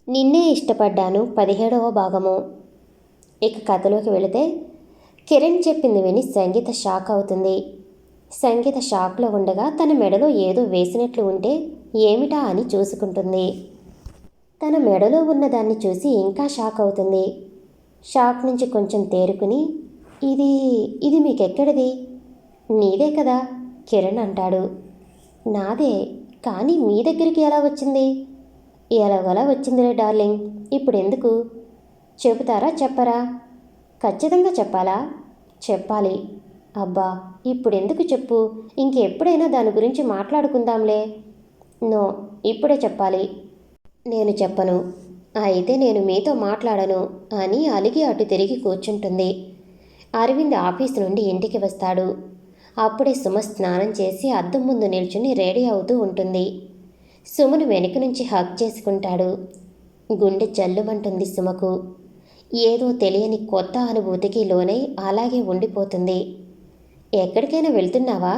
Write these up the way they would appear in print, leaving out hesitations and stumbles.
నిన్నే ఇష్టపడ్డాను 17వ భాగము. ఇక కథలోకి వెళితే కిరణ్ చెప్పింది విని సంగీత షాక్ అవుతుంది. సంగీత షాక్లో ఉండగా తన మెడలో ఏదో వేసినట్లు ఉంటే ఏమిటా అని చూసుకుంటుంది. తన మెడలో ఉన్నదాన్ని చూసి ఇంకా షాక్ అవుతుంది. షాక్ నుంచి కొంచెం తేరుకుని ఇది ఇది మీకెక్కడిది? నీదే కదా కిరణ్ అంటాడు. నాదే, కానీ మీ దగ్గరికి ఎలా వచ్చింది? ఎలాగోలా వచ్చిందిలే డార్లింగ్, ఇప్పుడెందుకు? చెబుతారా చెప్పరా? ఖచ్చితంగా చెప్పాలా? చెప్పాలి. అబ్బా, ఇప్పుడెందుకు చెప్పు, ఇంకెప్పుడైనా దాని గురించి మాట్లాడుకుందాంలే. నో, ఇప్పుడే చెప్పాలి. నేను చెప్పను. అయితే నేను మీతో మాట్లాడను అని అలిగి అటు తిరిగి కూర్చుంటుంది. అరవింద్ ఆఫీసు నుండి ఇంటికి వస్తాడు. అప్పుడే సుమ స్నానం చేసి అద్దం ముందు నిల్చుని రెడీ అవుతూ ఉంటుంది. సుమను వెనుక నుంచి హగ్ చేసుకుంటాడు. గుండె జల్లుమంటుంది సుమకు. ఏదో తెలియని కొత్త అనుభూతికి లోనై అలాగే ఉండిపోతుంది. ఎక్కడికైనా వెళ్తున్నావా?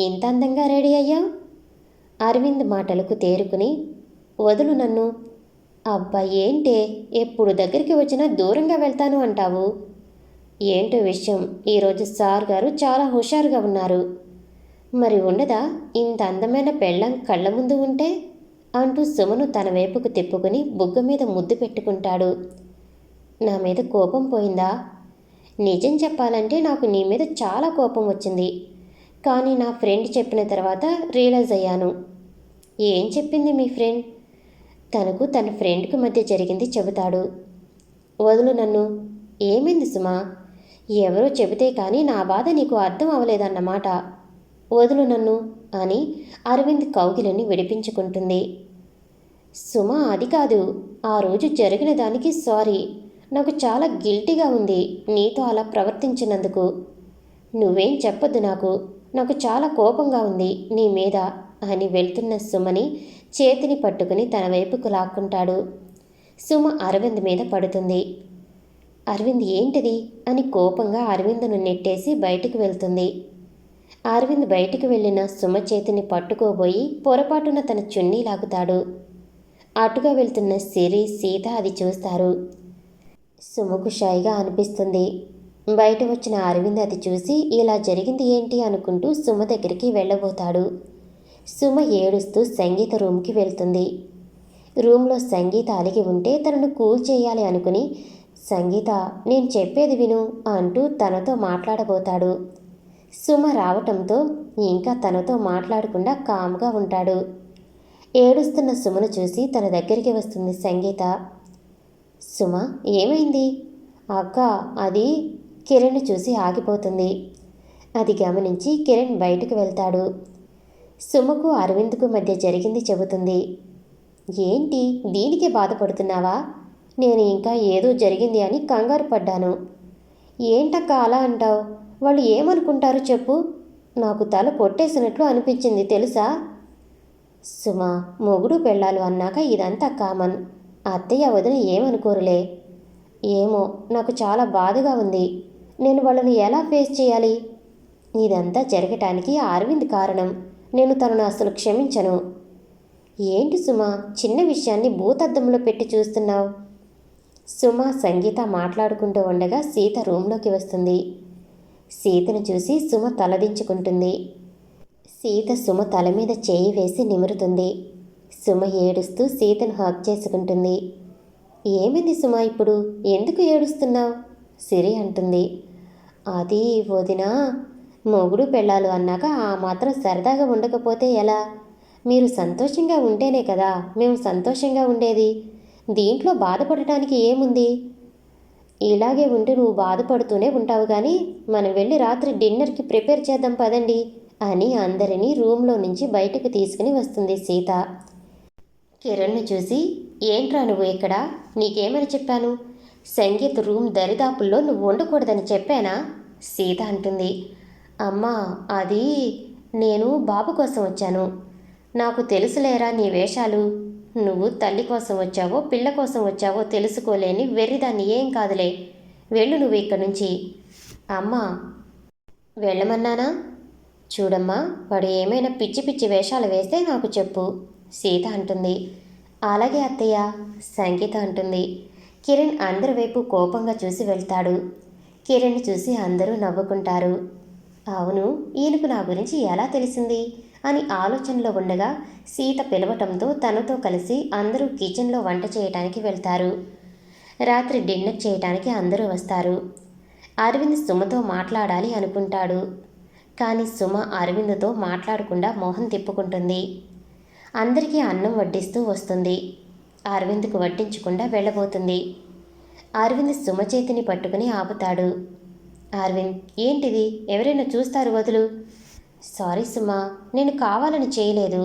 ఇంత అందంగా రెడీ అయ్యావు? అరవింద్ మాటలకు తేరుకుని వదులు నన్ను. అబ్బా ఏంటే, ఎప్పుడు దగ్గరికి వచ్చినా దూరంగా వెళ్తాను అంటావు? ఏంటో విషయం, ఈరోజు సార్ గారు చాలా హుషారుగా ఉన్నారు. మరి ఉండదా ఇంత అందమైన పెళ్ళం కళ్ళ ముందు ఉంటే? అంటూ సుమను తన వైపుకు తిప్పుకుని బుగ్గ మీద ముద్దు పెట్టుకుంటాడు. నా మీద కోపం పోయిందా? నిజం చెప్పాలంటే నాకు నీ మీద చాలా కోపం వచ్చింది. కానీ నా ఫ్రెండ్ చెప్పిన తర్వాత రియలైజ్ అయ్యాను. ఏం చెప్పింది మీ ఫ్రెండ్? తనకు తన ఫ్రెండ్కి మధ్య జరిగింది చెబుతాడు. వదులు నన్ను. ఏమైంది సుమా? ఎవరో చెబితే కానీ నా బాధ నీకు అర్థం అవలేదన్నమాట. వదులు నన్ను అని అరవింద్ కౌగిలిని విడిపించుకుంటుంది. సుమ, అది కాదు, ఆ రోజు జరిగిన దానికి సారీ. నాకు చాలా గిల్టీగా ఉంది నీతో అలా ప్రవర్తించినందుకు. నువ్వేం చెప్పొద్దు, నాకు చాలా కోపంగా ఉంది నీ మీద అని వెళ్తున్న సుమని చేతిని పట్టుకుని తన వైపుకు లాక్కుంటాడు. సుమ అరవింద్ మీద పడుతుంది. అరవింద్ ఏంటిది అని కోపంగా అరవింద్ను నెట్టేసి బయటికి వెళ్తుంది. అరవింద్ బయటికి వెళ్ళిన సుమ చేతిని పట్టుకోబోయి పొరపాటున తన చున్నీ లాగుతాడు. అటుగా వెళ్తున్న సిరి, సీత అది చూస్తారు. సుమకు షైగా అనిపిస్తుంది. బయట వచ్చిన అరవింద్ అది చూసి ఇలా జరిగింది ఏంటి అనుకుంటూ సుమ దగ్గరికి వెళ్ళబోతాడు. సుమ ఏడుస్తూ సంగీత రూమ్కి వెళ్తుంది. రూమ్లో సంగీత అలిగి ఉంటే తనను కూల్ చేయాలి అనుకుని సంగీత, నేను చెప్పేది విను అంటూ తనతో మాట్లాడబోతాడు. సుమ రావటంతో ఇంకా తనతో మాట్లాడకుండా కామ్గా ఉంటాడు. ఏడుస్తున్న సుమను చూసి తన దగ్గరికి వస్తుంది సంగీత. సుమ, ఏమైంది? అక్క, అది కిరణ్ చూసి ఆగిపోతుంది. అది గమనించి కిరణ్ బయటకు వెళ్తాడు. సుమకు అరవింద్కు మధ్య జరిగింది చెబుతుంది. ఏంటి, దీనికే బాధపడుతున్నావా? నేను ఇంకా ఏదో జరిగింది అని కంగారు పడ్డాను. ఏంటక్క అలా అంటావు? వాళ్ళు ఏమనుకుంటారు చెప్పు? నాకు తల కొట్టేసినట్లు అనిపించింది తెలుసా? సుమ, మొగుడు పెళ్ళాలు అన్నాక ఇదంతా కామన్. అత్తయ్య వదిన ఏమనుకోరులే. ఏమో, నాకు చాలా బాధగా ఉంది. నేను వాళ్ళని ఎలా ఫేస్ చేయాలి? ఇదంతా జరగటానికి అరవింద్ కారణం. నేను తనను అసలు క్షమించను. ఏంటి సుమ, చిన్న విషయాన్ని భూతద్దంలో పెట్టి చూస్తున్నావు? సుమ, సంగీత మాట్లాడుకుంటూ ఉండగా సీత రూంలోకి వస్తుంది. సీతను చూసి సుమ తలదించుకుంటుంది. సీత సుమ తల మీద చేయి వేసి నిమురుతుంది. సుమ ఏడుస్తూ సీతను హగ్ చేసుకుంటుంది. ఏమైంది సుమ, ఇప్పుడు ఎందుకు ఏడుస్తున్నావు? సిరి అంటుంది. అది వదినా, మొగుడు పెళ్ళాలు అన్నాక ఆ మాత్రం సరదాగా ఉండకపోతే ఎలా? మీరు సంతోషంగా ఉంటేనే కదా మేము సంతోషంగా ఉండేది. దీంట్లో బాధపడటానికి ఏముంది? ఇలాగే ఉంటే నువ్వు బాధపడుతూనే ఉంటావు. కానీ మనం వెళ్ళి రాత్రి డిన్నర్కి ప్రిపేర్ చేద్దాం పదండి అని అందరినీ రూమ్లో నుంచి బయటకు తీసుకుని వస్తుంది సీత. కిరణ్ను చూసి, ఏంట్రా నువ్వు ఇక్కడ? నీకేమని చెప్పాను? సంగీత్ రూమ్ దరిదాపుల్లో నువ్వు ఉండకూడదని చెప్పానా? సీత అంటుంది. అమ్మా, అది నేను బాబు కోసం వచ్చాను. నాకు తెలుసులేరా నీ వేషాలు. నువ్వు తల్లి కోసం వచ్చావో పిల్ల కోసం వచ్చావో తెలుసుకోలేని వెర్రిదాన్ని. ఏం కాదులే, వెళ్ళు నువ్వు ఇక్కడి నుంచి. అమ్మా, వెళ్ళమన్నానా? చూడమ్మా, వాడు ఏమైనా పిచ్చి పిచ్చి వేషాలు వేస్తే నాకు చెప్పు, సీత అంటుంది. అలాగే అత్తయ్య, సంగీత అంటుంది. కిరణ్ అందరి వైపు కోపంగా చూసి వెళ్తాడు. కిరణ్ చూసి అందరూ నవ్వుకుంటారు. అవును, ఈయనకు నా గురించి ఎలా తెలిసింది అని ఆలోచనలో ఉండగా సీత పిలవటంతో తనతో కలిసి అందరూ కిచెన్లో వంట చేయటానికి వెళ్తారు. రాత్రి డిన్నర్ చేయటానికి అందరూ వస్తారు. అరవింద్ సుమతో మాట్లాడాలి అనుకుంటాడు. కానీ సుమ అరవింద్తో మాట్లాడకుండా మొహం తిప్పుకుంటుంది. అందరికీ అన్నం వడ్డిస్తూ వస్తుంది. అరవింద్కు వడ్డించకుండా వెళ్ళబోతుంది. అరవింద్ సుమ చేతిని పట్టుకుని ఆపుతాడు. అరవింద్, ఏంటిది? ఎవరైనా చూస్తారు, వదులు. సారీ సుమ, నేను కావాలని చేయలేదు.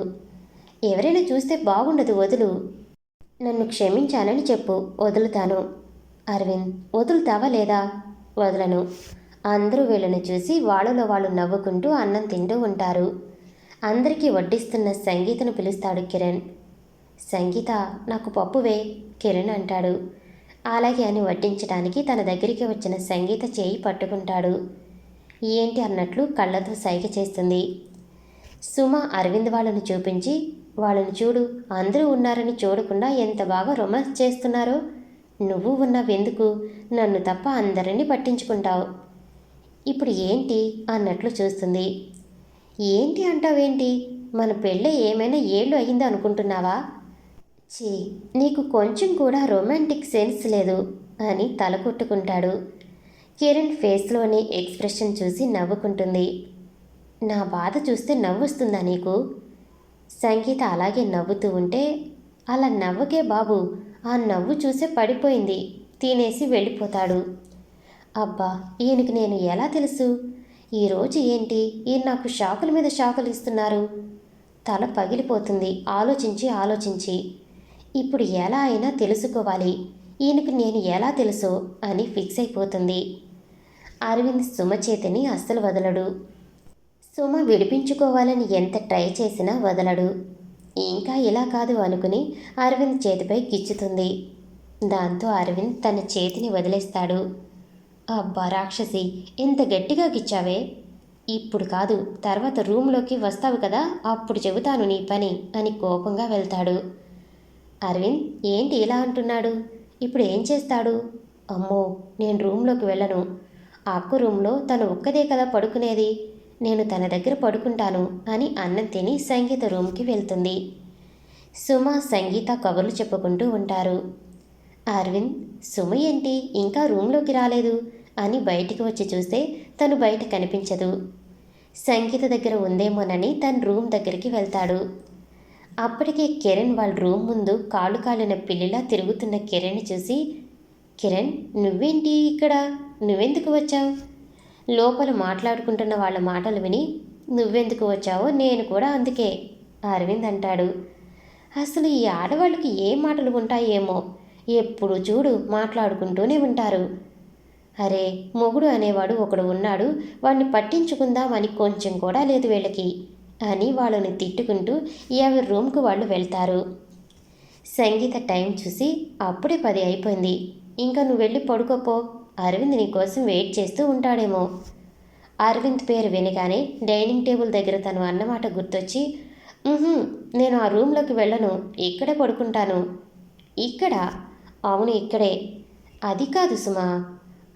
ఎవరైనా చూస్తే బాగుండదు, వదులు. నన్ను క్షమించానని చెప్పు, వదులుతాను. అరవింద్, వదులుతావా లేదా? వదలను. అందరూ వీళ్ళని చూసి వాళ్ళలో వాళ్ళు నవ్వుకుంటూ అన్నం తింటూ ఉంటారు. అందరికీ వడ్డిస్తున్న సంగీతను పిలుస్తాడు కిరణ్. సంగీత, నాకు పప్పువే, కిరణ్ అంటాడు. అలాగే అని వడ్డించడానికి తన దగ్గరికి వచ్చిన సంగీత చేయి పట్టుకుంటాడు. ఏంటి అన్నట్లు కళ్ళతో సైగ చేస్తుంది. సుమ అరవింద్ వాళ్ళను చూపించి, వాళ్ళని చూడు, అందరూ ఉన్నారని చూడకుండా ఎంత బాగా రొమాన్స్ చేస్తున్నారో. నువ్వు ఉన్నావెందుకు? నన్ను తప్ప అందరినీ పట్టించుకుంటావు. ఇప్పుడు ఏంటి అన్నట్లు చూస్తుంది. ఏంటి అంటావేంటి? మన పెళ్ళి ఏమైనా ఏళ్ళు అయిందా అనుకుంటున్నావా? ఛీ, నీకు కొంచెం కూడా రొమాంటిక్ సెన్స్ లేదు అని తల కొట్టుకుంటాడు. కిరణ్ ఫేస్లోని ఎక్స్ప్రెషన్ చూసి నవ్వుకుంటుంది. నా బాధ చూస్తే నవ్వొస్తుందా నీకు? సంగీత అలాగే నవ్వుతూ ఉంటే, అలా నవ్వకే బాబు, ఆ నవ్వు చూసే పడిపోయింది, తినేసి వెళ్ళిపోతాడు. అబ్బా, ఈయనకి నేను ఎలా తెలుసు? ఈరోజు ఏంటి ఈయన నాకు షాకుల మీద షాకులు ఇస్తున్నారు? తల పగిలిపోతుంది ఆలోచించి ఆలోచించి. ఇప్పుడు ఎలా అయినా తెలుసుకోవాలి, ఈయనకు నేను ఎలా తెలుసో అని ఫిక్స్ అయిపోతుంది. అరవింద్ సుమ చేతిని అస్సలు వదలడు. సుమ విడిపించుకోవాలని ఎంత ట్రై చేసినా వదలడు. ఇంకా ఇలా కాదు అనుకుని అరవింద్ చేతిపై గిచ్చుతుంది. దాంతో అరవింద్ తన చేతిని వదిలేస్తాడు. అబ్బా రాక్షసి, ఎంత గట్టిగా గిచ్చావే! ఇప్పుడు కాదు, తర్వాత రూమ్లోకి వస్తావు కదా, అప్పుడు చెబుతాను నీ పని అని కోపంగా వెళ్తాడు. అరవింద్ ఏంటి ఇలా అంటున్నాడు? ఇప్పుడు ఏం చేస్తాడు? అమ్మో, నేను రూమ్లోకి వెళ్ళను. అక్క రూమ్లో తను ఒక్కదే కదా పడుకునేది, నేను తన దగ్గర పడుకుంటాను అని అన్నం తిని సంగీత రూమ్కి వెళ్తుంది. సుమ సంగీత కబుర్లు చెప్పుకుంటూ ఉంటారు. అరవింద్, సుమ ఏంటి ఇంకా రూమ్లోకి రాలేదు అని బయటికి వచ్చి చూస్తే తను బయట కనిపించదు. సంగీత దగ్గర ఉందేమోనని తన రూమ్ దగ్గరికి వెళ్తాడు. అప్పటికే కిరణ్ వాళ్ళ రూమ్ ముందు కాళ్ళు కాలిన పిల్లిలా తిరుగుతున్న కిరణ్ని చూసి, కిరణ్, నువ్వేంటి ఇక్కడ? నువ్వెందుకు వచ్చావు? లోపల మాట్లాడుకుంటున్న వాళ్ళ మాటలు విని, నువ్వెందుకు వచ్చావో నేను కూడా అందుకే, అరవింద్ అంటాడు. అసలు ఈ ఆడవాళ్ళకి ఏ మాటలు ఉంటాయేమో, ఎప్పుడు చూడు మాట్లాడుకుంటూనే ఉంటారు. అరే, మొగుడు అనేవాడు ఒకడు ఉన్నాడు, వాడిని పట్టించుకుందామని కొంచెం కూడా లేదు వీళ్ళకి అని వాళ్ళని తిట్టుకుంటూ ఎవరి రూమ్కు వాళ్ళు వెళ్తారు. సంగీత టైం చూసి, అప్పుడే 10 అయిపోయింది, ఇంకా నువ్వు వెళ్ళి పడుకోపో, అరవింద్ నీకోసం వెయిట్ చేస్తూ ఉంటాడేమో. అరవింద్ పేరు వినగానే డైనింగ్ టేబుల్ దగ్గర తను అన్నమాట గుర్తొచ్చి, నేను ఆ రూమ్లోకి వెళ్ళను, ఇక్కడే పడుకుంటాను. ఇక్కడ? అవును ఇక్కడే. అది కాదు సుమా.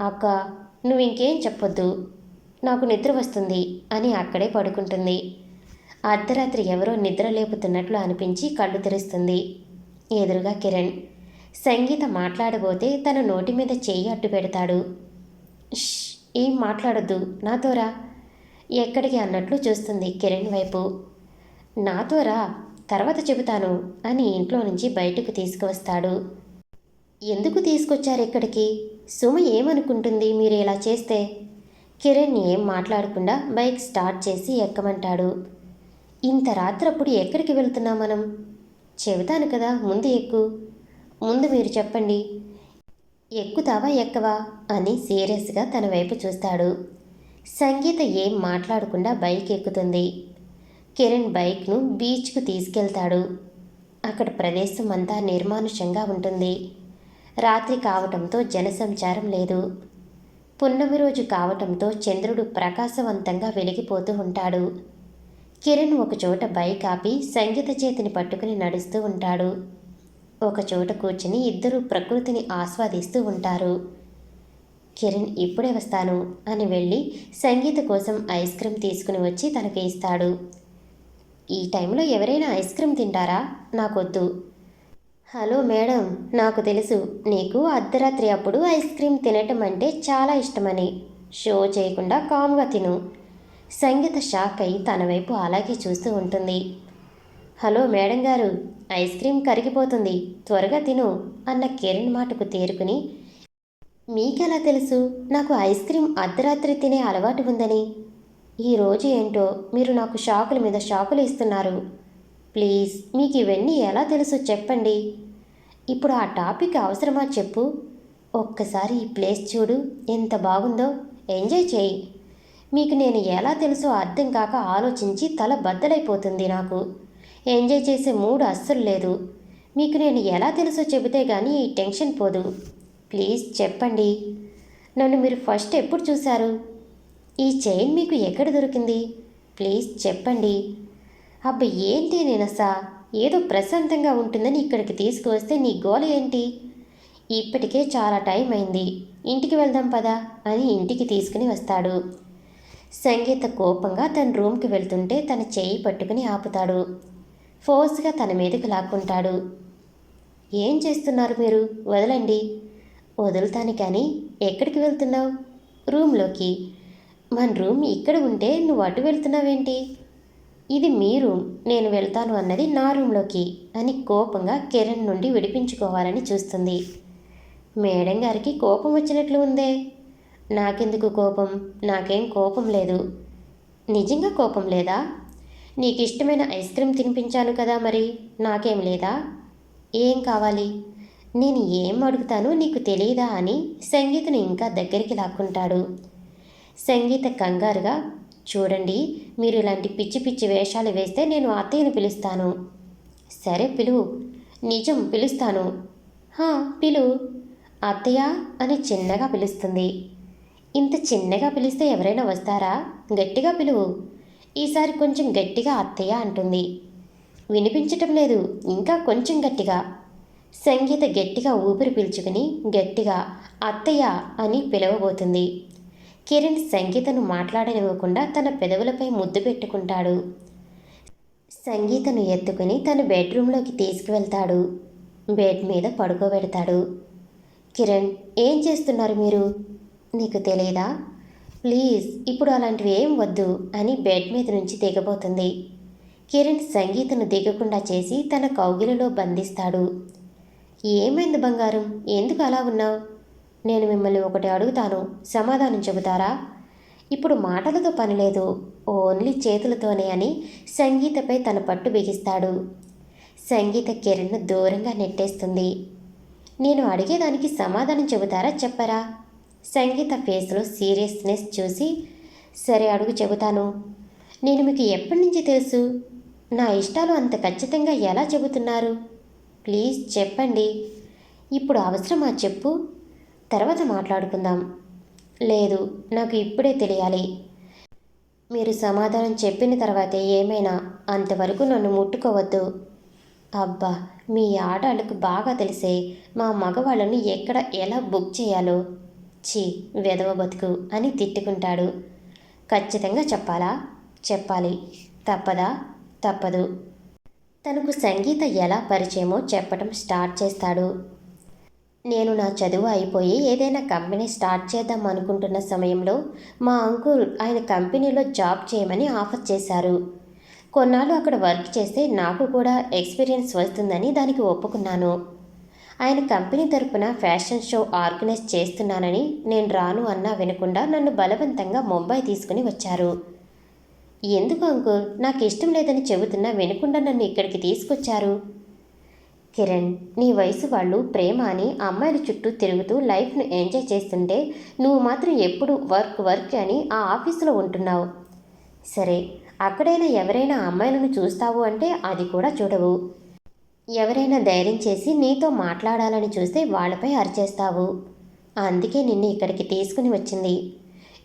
అక్క, నువ్వు ఇంకేం చెప్పొద్దు, నాకు నిద్ర వస్తుంది అని అక్కడే పడుకుంటుంది. అర్ధరాత్రి ఎవరో నిద్ర లేపుతున్నట్లు అనిపించి కళ్ళు తెరుస్తుంది. ఎదురుగా కిరణ్. సంగీత మాట్లాడబోతే తన నోటి మీద చెయ్యి అడ్డు పెడతాడు. ఏం మాట్లాడొద్దు, నాతోరా. ఎక్కడికి అన్నట్లు చూస్తుంది కిరణ్ వైపు. నాతోరా, తర్వాత చెబుతాను అని ఇంట్లో నుంచి బయటకు తీసుకువస్తాడు. ఎందుకు తీసుకొచ్చారు ఇక్కడికి? సుమ ఏమనుకుంటుంది మీరు ఇలా చేస్తే? కిరణ్ ఏం మాట్లాడకుండా బైక్ స్టార్ట్ చేసి ఎక్కమంటాడు. ఇంత రాత్రప్పుడు ఎక్కడికి వెళ్తున్నాం మనం? చెబుతాను కదా, ముందు ఎక్కు. ముందు మీరు చెప్పండి, ఎక్కుతావా ఎక్కవా అని సీరియస్గా తన వైపు చూస్తాడు. సంగీత ఏం మాట్లాడకుండా బైక్ ఎక్కుతుంది. కిరణ్ బైక్ను బీచ్కు తీసుకెళ్తాడు. అక్కడ ప్రదేశం అంతా నిర్మానుషంగా ఉంటుంది. రాత్రి కావటంతో జనసంచారం లేదు. పున్నమి రోజు కావటంతో చంద్రుడు ప్రకాశవంతంగా వెలిగిపోతూ ఉంటాడు. కిరణ్ ఒకచోట బైక్ ఆపి సంగీత చేతిని పట్టుకుని నడుస్తూ ఉంటాడు. ఒకచోట కూర్చుని ఇద్దరూ ప్రకృతిని ఆస్వాదిస్తూ ఉంటారు. కిరణ్ ఇప్పుడే వస్తాను అని వెళ్ళి సంగీత కోసం ఐస్ క్రీమ్ తీసుకుని వచ్చి తనకి ఇస్తాడు. ఈ టైంలో ఎవరైనా ఐస్ క్రీమ్ తింటారా? నాకొద్దు. హలో మేడం, నాకు తెలుసు నీకు అర్ధరాత్రి అప్పుడు ఐస్ క్రీమ్ తినటం అంటే చాలా ఇష్టమని. షో చేయకుండా కామ్గా తిను. సంగీత షాక్ అయి తన వైపు అలాగే చూస్తూ ఉంటుంది. హలో మేడం గారు, ఐస్ క్రీమ్ కరిగిపోతుంది, త్వరగా తిను అన్న కిరణ్ మాటకు తేరుకుని, మీకెలా తెలుసు నాకు ఐస్ క్రీమ్ అర్ధరాత్రి తినే అలవాటు ఉందని? ఈరోజు ఏంటో మీరు నాకు షాకుల మీద షాకులు ఇస్తున్నారు. ప్లీజ్ మీకు ఇవన్నీ ఎలా తెలుసు చెప్పండి. ఇప్పుడు ఆ టాపిక్ అవసరమా చెప్పు. ఒక్కసారి ఈ ప్లేస్ చూడు, ఎంత బాగుందో. ఎంజాయ్ చేయి. మీకు నేను ఎలా తెలుసో అర్థం కాక ఆలోచించి తల బద్దలైపోతుంది నాకు. ఎంజాయ్ చేసే మూడ్ అస్సలు లేదు. మీకు నేను ఎలా తెలుసో చెబితే కానీ ఈ టెన్షన్ పోదు. ప్లీజ్ చెప్పండి. నన్ను మీరు ఫస్ట్ ఎప్పుడు చూశారు? ఈ చైన్ మీకు ఎక్కడ దొరికింది? ప్లీజ్ చెప్పండి. అబ్బ ఏంటి నేనసా ఏదో ప్రశాంతంగా ఉంటుందని ఇక్కడికి తీసుకువస్తే నీ గోల ఏంటి? ఇప్పటికే చాలా టైం అయింది, ఇంటికి వెళ్దాం పదా అని ఇంటికి తీసుకుని వస్తాడు. సంగీత కోపంగా తన రూమ్కి వెళ్తుంటే తన చెయ్యి పట్టుకుని ఆపుతాడు. ఫోర్స్గా తన మీదకి లాక్కుంటాడు. ఏం చేస్తున్నారు మీరు? వదలండి. వదులుతాను కానీ ఎక్కడికి వెళ్తున్నావు? రూమ్లోకి. మన రూమ్ ఇక్కడ ఉంటే నువ్వు అటు వెళ్తున్నావేంటి? ఇది మీ రూమ్, నేను వెళ్తాను అన్నది నా రూమ్లోకి అని కోపంగా కిరణ్ నుండి విడిపించుకోవాలని చూస్తుంది. మేడం గారికి కోపం వచ్చినట్లు ఉందే. నాకెందుకు కోపం? నాకేం కోపం లేదు. నిజంగా కోపం లేదా? నీకు ఇష్టమైన ఐస్ క్రీమ్ తినిపించాను కదా, మరి నాకేం లేదా? ఏం కావాలి? నేను ఏం అడుగుతానో నీకు తెలియదా అని సంగీతను ఇంకా దగ్గరికి లాక్కుంటాడు. సంగీత కంగారుగా, చూడండి, మీరు ఇలాంటి పిచ్చి పిచ్చి వేషాలు వేస్తే నేను అత్తయ్యను పిలుస్తాను. సరే పిలువు. నిజం పిలుస్తాను. పిలువు. అత్తయ్య అని చిన్నగా పిలుస్తుంది. ఇంత చిన్నగా పిలిస్తే ఎవరైనా వస్తారా? గట్టిగా పిలువు. ఈసారి కొంచెం గట్టిగా అత్తయ్య అంటుంది. వినిపించటం లేదు, ఇంకా కొంచెం గట్టిగా. సంగీత గట్టిగా ఊపిరి పీల్చుకుని గట్టిగా అత్తయ్య అని పిలవబోతుంది. కిరణ్ సంగీతను మాట్లాడనివ్వకుండా తన పెదవులపై ముద్దు పెట్టుకుంటాడు. సంగీతను ఎత్తుకుని తన బెడ్రూమ్లోకి తీసుకువెళ్తాడు. బెడ్ మీద పడుకోబెడతాడు. కిరణ్, ఏం చేస్తున్నారు మీరు? నీకు తెలియదా? ప్లీజ్ ఇప్పుడు అలాంటివి ఏం వద్దు అని బెడ్ మీద నుంచి దిగబోతుంది. కిరణ్ సంగీతను దిగకుండా చేసి తన కౌగిలిలో బంధిస్తాడు. ఏమైంది బంగారం, ఎందుకు అలా ఉన్నావు? నేను మిమ్మల్ని ఒకటి అడుగుతాను, సమాధానం చెబుతారా? ఇప్పుడు మాటలతో పని లేదు, ఓన్లీ చేతులతోనే అని సంగీతపై తన పట్టు బిగిస్తాడు. సంగీత కిరణ్ను దూరంగా నెట్టేస్తుంది. నేను అడిగేదానికి సమాధానం చెబుతారా చెప్పరా? సంగీత ఫేస్లో సీరియస్నెస్ చూసి, సరే అడుగు చెబుతాను. నేను మీకు ఎప్పటి నుంచి తెలుసు? నా ఇష్టాలు అంత ఖచ్చితంగా ఎలా చెబుతున్నారు? ప్లీజ్ చెప్పండి. ఇప్పుడు అవసరమా చెప్పు? తర్వాత మాట్లాడుకుందాం. లేదు, నాకు ఇప్పుడే తెలియాలి. మీరు సమాధానం చెప్పిన తర్వాతే ఏమైనా, అంతవరకు నన్ను ముట్టుకోవద్దు. అబ్బా, మీ ఆడాళ్ళకు బాగా తెలిసే మా మగవాళ్ళను ఎక్కడ ఎలా బుక్ చేయాలో. ఛీ, వెధవ బతుకు అని తిట్టుకుంటాడు. ఖచ్చితంగా చెప్పాలా? చెప్పాలి. తప్పదా? తప్పదు. తనకు సంగీత ఎలా పరిచయమో చెప్పటం స్టార్ట్ చేస్తాడు. నేను నా చదువు అయిపోయి ఏదైనా కంపెనీ స్టార్ట్ చేద్దాం అనుకుంటున్న సమయంలో మా అంకుల్ ఆయన కంపెనీలో జాబ్ చేయమని ఆఫర్ చేశారు. కొన్నాళ్ళు అక్కడ వర్క్ చేస్తే నాకు కూడా ఎక్స్పీరియన్స్ వస్తుందని దానికి ఒప్పుకున్నాను. ఆయన కంపెనీ తరపున ఫ్యాషన్ షో ఆర్గనైజ్ చేస్తున్నానని నేను రాను అన్నా వినకుండా నన్ను బలవంతంగా ముంబై తీసుకుని వచ్చారు. ఎందుకు అంకుల్, నాకు ఇష్టం లేదని చెబుతున్నా వినకుండా నన్ను ఇక్కడికి తీసుకొచ్చారు? కిరణ్, నీ వయసు వాళ్ళు ప్రేమ అని అమ్మాయిల చుట్టూ తిరుగుతూ లైఫ్ను ఎంజాయ్ చేస్తుంటే నువ్వు మాత్రం ఎప్పుడు వర్క్ వర్క్ అని ఆ ఆఫీసులో ఉంటున్నావు. సరే, అక్కడైనా ఎవరైనా అమ్మాయిలను చూస్తావు అంటే అది కూడా చూడవు. ఎవరైనా ధైర్యం చేసి నీతో మాట్లాడాలని చూస్తే వాళ్ళపై అరిచేస్తావు. అందుకే నిన్ను ఇక్కడికి తీసుకుని వచ్చింది.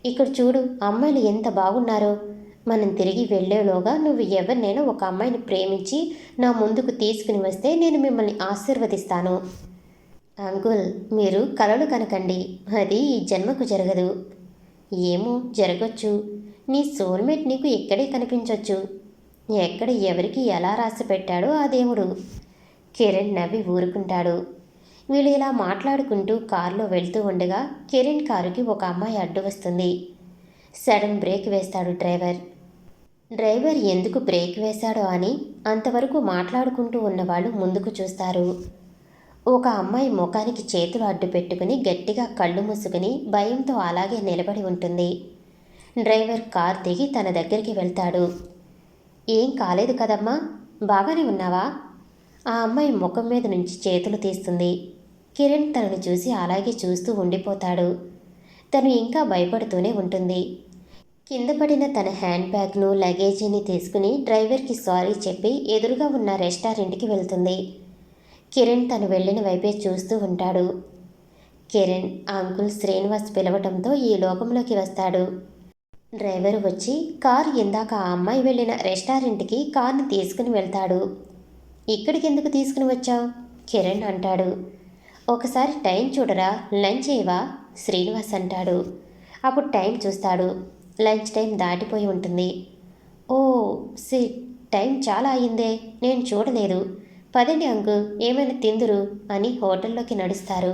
ఇక్కడ చూడు, అమ్మాయిలు ఎంత బాగున్నారో. మనం తిరిగి వెళ్ళేలోగా నువ్వు ఎవరినైనా ఒక అమ్మాయిని ప్రేమించి నా ముందుకు తీసుకుని వస్తే నేను మిమ్మల్ని ఆశీర్వదిస్తాను. అంకుల్, మీరు కలలు కనకండి, అది ఈ జన్మకు జరగదు. ఏమో, జరగచ్చు. నీ సోల్మేట్ నీకు ఇక్కడే కనిపించొచ్చు. ఎక్కడ ఎవరికి ఎలా రాసి పెట్టాడో ఆ దేవుడు. కిరణ్ నవ్వి ఊరుకుంటాడు. వీళ్ళు ఇలా మాట్లాడుకుంటూ కారులో వెళ్తూ ఉండగా కిరణ్ కారుకి ఒక అమ్మాయి అడ్డు వస్తుంది. సడన్ బ్రేక్ వేస్తాడు డ్రైవర్. డ్రైవర్ ఎందుకు బ్రేక్ వేశాడో అని అంతవరకు మాట్లాడుకుంటూ ఉన్నవాళ్ళు ముందుకు చూస్తారు. ఒక అమ్మాయి ముఖానికి చేతులు అడ్డు పెట్టుకుని గట్టిగా కళ్ళు మూసుకుని భయంతో అలాగే నిలబడి ఉంటుంది. డ్రైవర్ కార్ దిగి తన దగ్గరికి వెళ్తాడు. ఏం కాలేదు కదమ్మా, బాగానే ఉన్నావా? ఆ అమ్మాయి ముఖం మీద నుంచి చేతులు తీస్తుంది. కిరణ్ తనను చూసి అలాగే చూస్తూ ఉండిపోతాడు. తను ఇంకా భయపడుతూనే ఉంటుంది. కింద పడిన తన హ్యాండ్ బ్యాగ్ను లగేజీని తీసుకుని డ్రైవర్కి సారీ చెప్పి ఎదురుగా ఉన్న రెస్టారెంట్కి వెళ్తుంది. కిరణ్ తను వెళ్ళిన వైపే చూస్తూ ఉంటాడు. కిరణ్ అంకుల్ శ్రీనివాస్ పిలవటంతో ఈ లోకంలోకి వస్తాడు. డ్రైవరు వచ్చి కారు ఇందాక ఆ అమ్మాయి వెళ్ళిన రెస్టారెంట్కి కార్ని తీసుకుని వెళ్తాడు. ఇక్కడికి ఎందుకు తీసుకుని వచ్చావు? కిరణ్ అంటాడు. ఒకసారి టైం చూడరా, లంచ్ చేయవా? శ్రీనివాస్ అంటాడు. అప్పుడు టైం చూస్తాడు. లంచ్ టైం దాటిపోయి ఉంటుంది. ఓ టైం చాలా అయ్యిందే, నేను చూడలేదు. పదండి అంకుల్, ఏమైనా తిందురు అని హోటల్లోకి నడుస్తారు.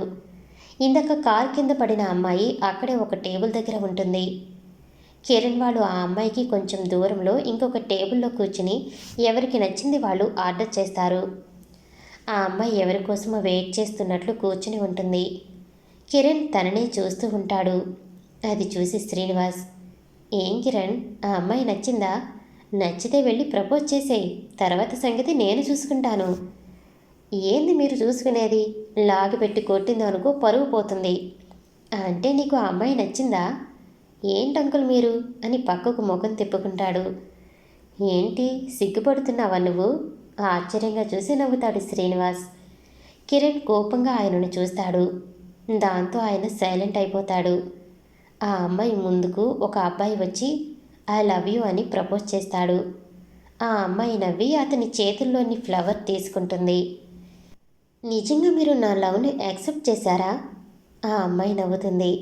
ఇందాక కార్ కింద పడిన అమ్మాయి అక్కడే ఒక టేబుల్ దగ్గర ఉంటుంది. కిరణ్ వాళ్ళు ఆ అమ్మాయికి కొంచెం దూరంలో ఇంకొక టేబుల్లో కూర్చుని ఎవరికి నచ్చింది వాళ్ళు ఆర్డర్ చేస్తారు. ఆ అమ్మాయి ఎవరి కోసమో వెయిట్ చేస్తున్నట్లు కూర్చుని ఉంటుంది. కిరణ్ తననే చూస్తూ ఉంటాడు. అది చూసి శ్రీనివాస్, ఏం కిరణ్, ఆ అమ్మాయి నచ్చిందా? నచ్చితే వెళ్ళి ప్రపోజ్ చేసేయి, తర్వాత సంగతి నేను చూసుకుంటాను. ఏంది మీరు చూసుకునేది? లాగిపెట్టి కొట్టిందో అనుకో, పరువు పోతుంది. అంటే నీకు ఆ అమ్మాయి నచ్చిందా? ఏంటంకుల్ మీరు అని పక్కకు ముఖం తిప్పుకుంటాడు. ఏంటి సిగ్గుపడుతున్నావా నువ్వు? ఆశ్చర్యంగా చూసి నవ్వుతాడు శ్రీనివాస్. కిరణ్ కోపంగా ఆయనను చూస్తాడు. దాంతో ఆయన సైలెంట్ అయిపోతాడు. ఆ అమ్మాయి ముందుకు ఒక అబ్బాయి వచ్చి ఐ లవ్ యూ అని ప్రపోజ్ చేస్తాడు. ఆ అమ్మాయి నవ్వి అతని చేతుల్లోని ఫ్లవర్ తీసుకుంటుంది. నిజంగా మీరు నా లవ్ని యాక్సెప్ట్ చేశారా? ఆ అమ్మాయి నవ్వుతుంది.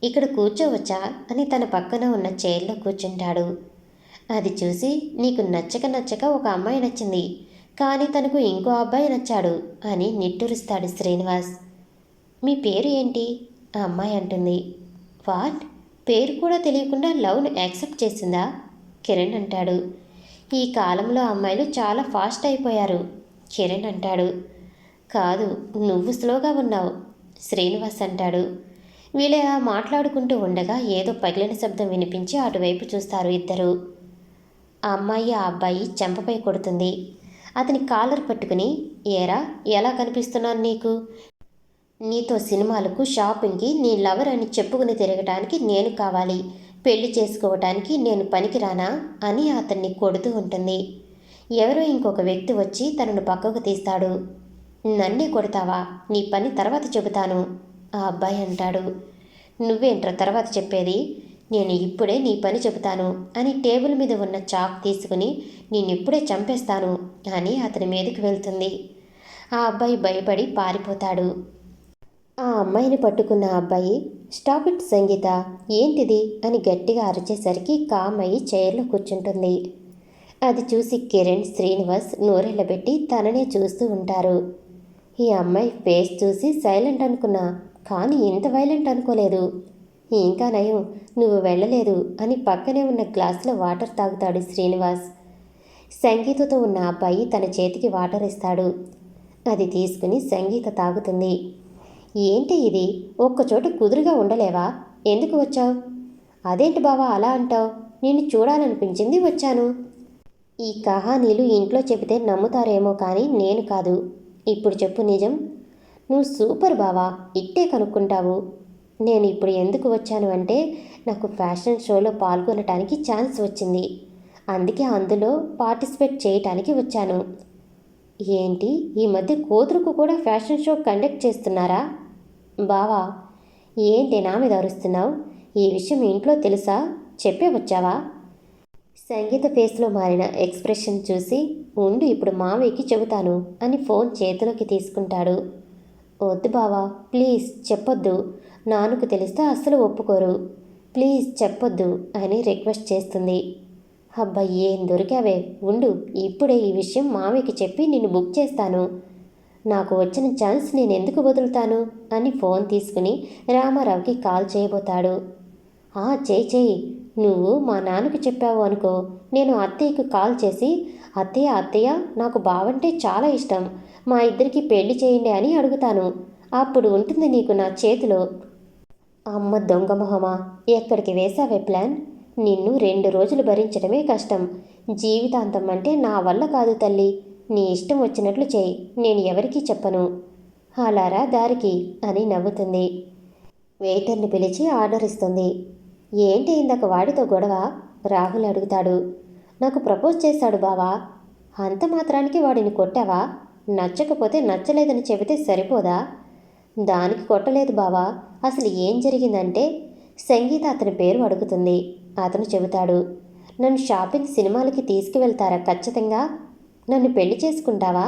ఇక్కడ కూర్చోవచ్చా అని తన పక్కన ఉన్న చైర్లో కూర్చుంటాడు. అది చూసి నీకు నచ్చక ఒక అమ్మాయి నచ్చింది, కానీ తనకు ఇంకో అబ్బాయి నచ్చాడు అని నిట్టూరుస్తాడు శ్రీనివాస్. మీ పేరు ఏంటి? ఆ అమ్మాయి అంటుంది. వాట్, పేరు కూడా తెలియకుండా లవ్ను యాక్సెప్ట్ చేసిందా? కిరణ్ అంటాడు. ఈ కాలంలో అమ్మాయిలు చాలా ఫాస్ట్ అయిపోయారు. కిరణ్ అంటాడు. కాదు, నువ్వు స్లోగా ఉన్నావు, శ్రీనివాస్ అంటాడు. వీళ్ళు అలా మాట్లాడుకుంటూ ఉండగా ఏదో పగిలిన శబ్దం వినిపించి అటువైపు చూస్తారు ఇద్దరు. ఆ అమ్మాయి ఆ అబ్బాయి చెంపపై కొడుతుంది. అతని కాలర్ పట్టుకుని, ఏరా ఎలా కనిపిస్తున్నాను నీకు? నీతో సినిమాలకు షాపింగ్కి నీ లవర్ అని చెప్పుకుని తిరగటానికి నేను కావాలి, పెళ్లి చేసుకోవటానికి నేను పనికిరానా అని అతన్ని కొడుతూ ఉంటుంది. ఎవరో ఇంకొక వ్యక్తి వచ్చి తనను పక్కకు తీస్తాడు. నన్నే కొడతావా? నీ పని తర్వాత చెబుతాను, ఆ అబ్బాయి అంటాడు. నువ్వేంట్రా తర్వాత చెప్పేది? నేను ఇప్పుడే నీ పని చెబుతాను అని టేబుల్ మీద ఉన్న చాక్ తీసుకుని నేనిప్పుడే చంపేస్తాను అని అతని మీదకి వెళ్తుంది. ఆ అబ్బాయి భయపడి పారిపోతాడు. ఆ అమ్మాయిని పట్టుకున్న అబ్బాయి స్టాప్ ఇట్ సంగీత, ఏంటిది అని గట్టిగా అరిచేసరికి కామయ్యి చైర్లో కూర్చుంటుంది. అది చూసి కిరణ్ శ్రీనివాస్ నోరెళ్ళబెట్టి తననే చూస్తూ ఉంటారు. ఈ అమ్మాయి ఫేస్ చూసి సైలెంట్ అనుకున్నా, కానీ ఇంత వైలెంట్ అనుకోలేదు. ఇంకా నయం నువ్వు వెళ్ళలేదు అని పక్కనే ఉన్న గ్లాసులో వాటర్ తాగుతాడు శ్రీనివాస్. సంగీతతో ఉన్న అబ్బాయి తన చేతికి వాటర్ ఇస్తాడు. అది తీసుకుని సంగీత తాగుతుంది. ఏంటి ఇది, ఒక్కచోట కుదురుగా ఉండలేవా? ఎందుకు వచ్చావు? అదేంటి బావా అలా అంటావు? నిన్ను చూడాలనిపించింది వచ్చాను. ఈ కహానీలు ఇంట్లో చెబితే నమ్ముతారేమో కానీ నేను కాదు. ఇప్పుడు చెప్పు నిజం. నువ్వు సూపర్ బావా, ఇట్టే కనుక్కుంటావు. నేను ఇప్పుడు ఎందుకు వచ్చాను అంటే నాకు ఫ్యాషన్ షోలో పాల్గొనటానికి ఛాన్స్ వచ్చింది, అందుకే అందులో పార్టిసిపేట్ చేయటానికి వచ్చాను. ఏంటి, ఈ మధ్య కూతురుకు కూడా ఫ్యాషన్ షో కండక్ట్ చేస్తున్నారా? బావా, ఏంటి నా మీద అరుస్తున్నావు? ఈ విషయం ఇంట్లో తెలుసా? చెప్పే వచ్చావా? సంగీత ఫేస్లో మారిన ఎక్స్ప్రెషన్ చూసి ఉండు ఇప్పుడు మావయ్యకి చెబుతాను అని ఫోన్ చేతిలోకి తీసుకుంటాడు. వద్దు బావా ప్లీజ్ చెప్పొద్దు, నాన్నకు తెలిస్తే అస్సలు ఒప్పుకోరు, ప్లీజ్ చెప్పొద్దు అని రిక్వెస్ట్ చేస్తుంది. అబ్బా ఏం దొరికావే, ఉండు ఇప్పుడే ఈ విషయం మావయ్యకి చెప్పి నిన్ను బుక్ చేస్తాను, నాకు వచ్చిన ఛాన్స్ నేను ఎందుకు వదులుతాను అని ఫోన్ తీసుకుని రామారావుకి కాల్ చేయబోతాడు. చేయి, నువ్వు మా నాన్నకు చెప్పావు అనుకో, నేను అత్తయ్యకు కాల్ చేసి అత్తయ్య అత్తయ్య నాకు బావంటే చాలా ఇష్టం, మా ఇద్దరికి పెళ్లి చేయండి అని అడుగుతాను, అప్పుడు ఉంటుంది నీకు నా చేతిలో. అమ్మ దొంగ మొహమా, ఎక్కడికి వేశావే ప్లాన్, నిన్ను 2 రోజులు భరించడమే కష్టం, జీవితాంతం అంటే నా వల్ల కాదు తల్లి, నీ ఇష్టం వచ్చినట్లు చేయి, నేను ఎవరికీ చెప్పను, అలారా దారికి అని నవ్వుతుంది. వెయిటర్ని పిలిచి ఆర్డర్ ఇస్తుంది. ఏంటి ఇందాక వాడితో గొడవ, రాహుల్ అడుగుతాడు. నాకు ప్రపోజ్ చేశాడు బావా, అంత మాత్రానికి వాడిని కొట్టావా, నచ్చకపోతే నచ్చలేదని చెబితే సరిపోదా, దానికి కొట్టలేదు బావా, అసలు ఏం జరిగిందంటే సంగీత అతని పేరు అడుగుతుంది. అతను చెబుతాడు, నన్ను షాపింగ్ సినిమాలకి తీసుకువెళ్తారా ఖచ్చితంగా, నన్ను పెళ్లి చేసుకుంటావా,